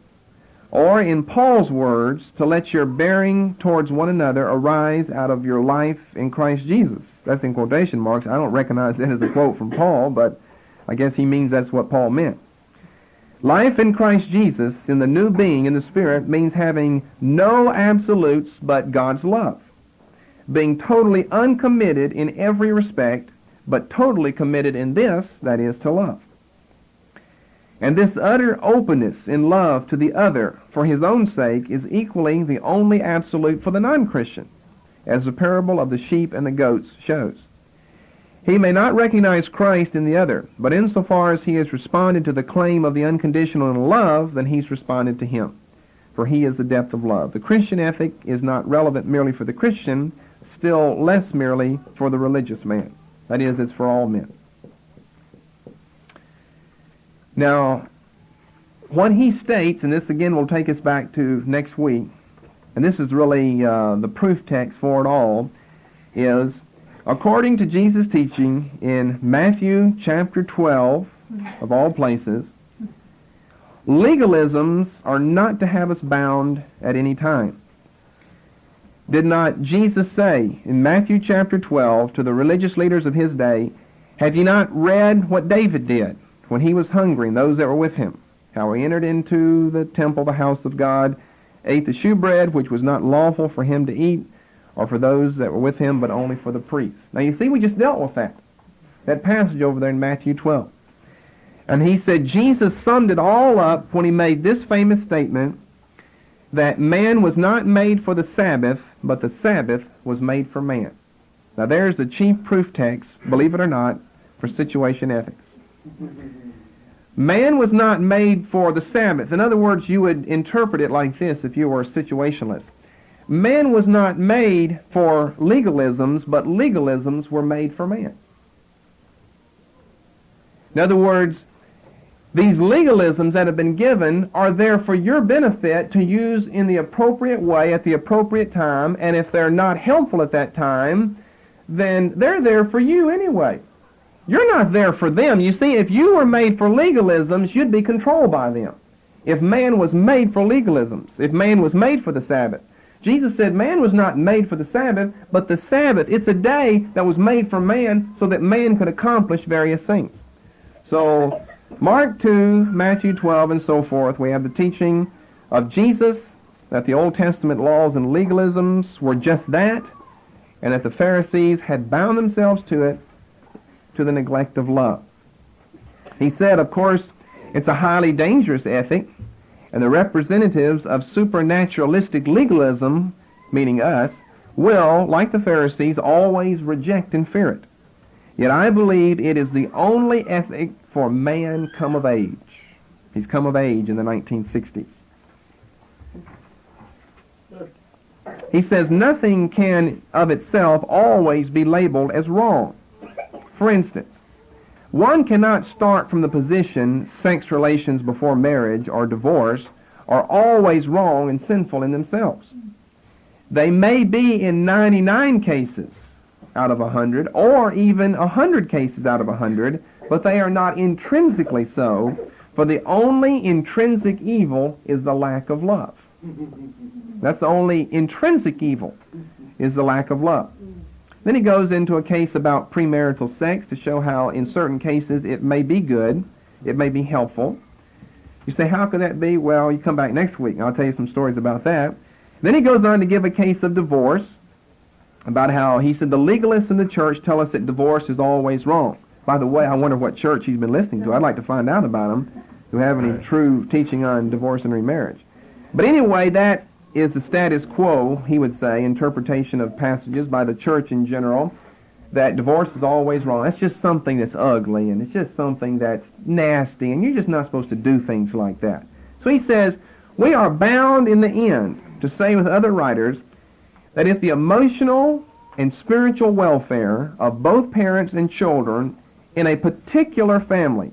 Or in Paul's words, to let your bearing towards one another arise out of your life in Christ Jesus. That's in quotation marks. I don't recognize that as a quote from Paul, but I guess he means that's what Paul meant. Life in Christ Jesus, in the new being in the Spirit, means having no absolutes but God's love. Being totally uncommitted in every respect, but totally committed in this, that is, to love. And this utter openness in love to the other for his own sake is equally the only absolute for the non-Christian, as the parable of the sheep and the goats shows. He may not recognize Christ in the other, but insofar as he has responded to the claim of the unconditional in love, then he's responded to him, for he is the depth of love. The Christian ethic is not relevant merely for the Christian, still less merely for the religious man. That is, it's for all men. Now, what he states, and this again will take us back to next week, and this is really the proof text for it all, is according to Jesus' teaching in Matthew chapter 12, of all places, legalisms are not to have us bound at any time. Did not Jesus say in Matthew chapter 12 to the religious leaders of his day, have ye not read what David did when he was hungry and those that were with him? How he entered into the temple, the house of God, ate the shewbread, which was not lawful for him to eat, or for those that were with him, but only for the priests. Now you see, we just dealt with that passage over there in Matthew 12. And he said Jesus summed it all up when he made this famous statement that man was not made for the Sabbath, but the Sabbath was made for man. Now there's the chief proof text, believe it or not, for situation ethics. Man was not made for the Sabbath. In other words, you would interpret it like this if you were a situationalist. Man was not made for legalisms, but legalisms were made for man. In other words, these legalisms that have been given are there for your benefit to use in the appropriate way at the appropriate time, and if they're not helpful at that time, then they're there for you anyway. You're not there for them. You see, if you were made for legalisms, you'd be controlled by them. If man was made for legalisms, if man was made for the Sabbath. Jesus said man was not made for the Sabbath, but the Sabbath, it's a day that was made for man so that man could accomplish various things. So, Mark 2, Matthew 12, and so forth, we have the teaching of Jesus that the Old Testament laws and legalisms were just that, and that the Pharisees had bound themselves to it to the neglect of love. He said, of course, it's a highly dangerous ethic, and the representatives of supernaturalistic legalism, meaning us, will, like the Pharisees, always reject and fear it. Yet I believe it is the only ethic for man come of age. He's come of age in the 1960s. He says nothing can of itself always be labeled as wrong. For instance, one cannot start from the position sex relations before marriage or divorce are always wrong and sinful in themselves. They may be in 99 cases out of 100, or even 100 cases out of 100, but they are not intrinsically so, for the only intrinsic evil is the lack of love. That's the only intrinsic evil, is the lack of love. Then he goes into a case about premarital sex to show how in certain cases it may be good, it may be helpful. You say, how could that be? Well, you come back next week and I'll tell you some stories about that. Then he goes on to give a case of divorce, about how he said the legalists in the church tell us that divorce is always wrong. By the way, I wonder what church he's been listening to. I'd like to find out about them, who have any true teaching on divorce and remarriage. But anyway, that is the status quo, he would say, interpretation of passages by the church in general, that divorce is always wrong. It's just something that's ugly, and it's just something that's nasty, and you're just not supposed to do things like that. So he says, we are bound in the end to say with other writers that if the emotional and spiritual welfare of both parents and children in a particular family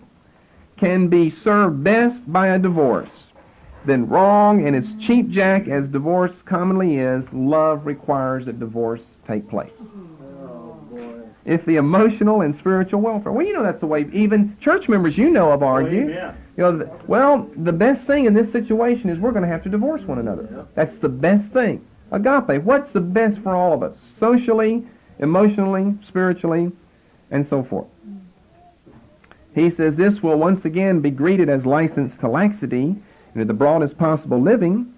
can be served best by a divorce, then wrong and as cheapjack as divorce commonly is, love requires that divorce take place. If the emotional and spiritual welfare, well, you know that's the way even church members you know have argued. You know, well, the best thing in this situation is we're going to have to divorce one another. That's the best thing. Agape, what's the best for all of us? Socially, emotionally, spiritually, and so forth. He says this will once again be greeted as license to laxity and the broadest possible living,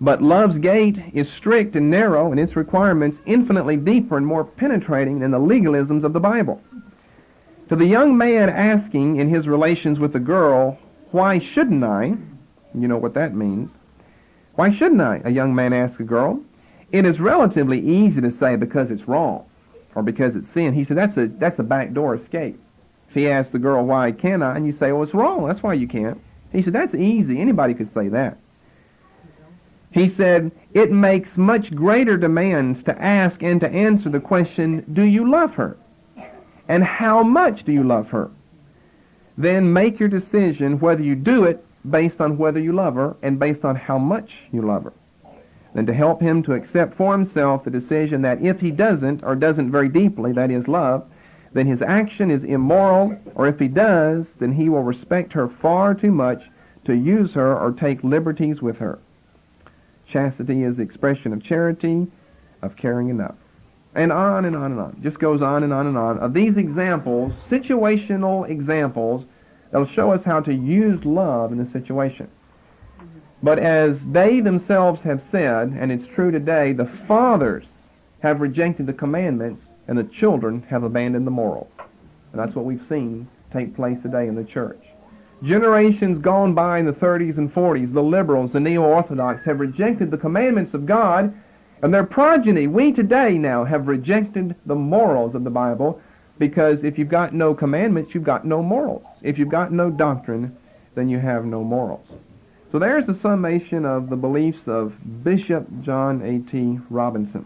but love's gate is strict and narrow and its requirements infinitely deeper and more penetrating than the legalisms of the Bible. To the young man asking in his relations with the girl, why shouldn't I? You know what that means. Why shouldn't I? A young man asks a girl. It is relatively easy to say because it's wrong or because it's sin. He said that's a backdoor escape. If he asks the girl, why can't I? And you say, well, it's wrong. That's why you can't. He said, that's easy. Anybody could say that. He said, it makes much greater demands to ask and to answer the question, do you love her? And how much do you love her? Then make your decision whether you do it based on whether you love her and based on how much you love her. Then to help him to accept for himself the decision that if he doesn't, or doesn't very deeply, that is love, then his action is immoral, or if he does, then he will respect her far too much to use her or take liberties with her. Chastity is the expression of charity, of caring enough. And on and on and on. Just goes on and on and on. Of these examples, situational examples, that'll show us how to use love in a situation. But as they themselves have said, and it's true today, the fathers have rejected the commandments and the children have abandoned the morals. And that's what we've seen take place today in the church. Generations gone by in the 30s and 40s, the liberals, the neo-orthodox, have rejected the commandments of God, and their progeny, we today now, have rejected the morals of the Bible, because if you've got no commandments, you've got no morals. If you've got no doctrine, then you have no morals. So there's the summation of the beliefs of Bishop John A.T. Robinson.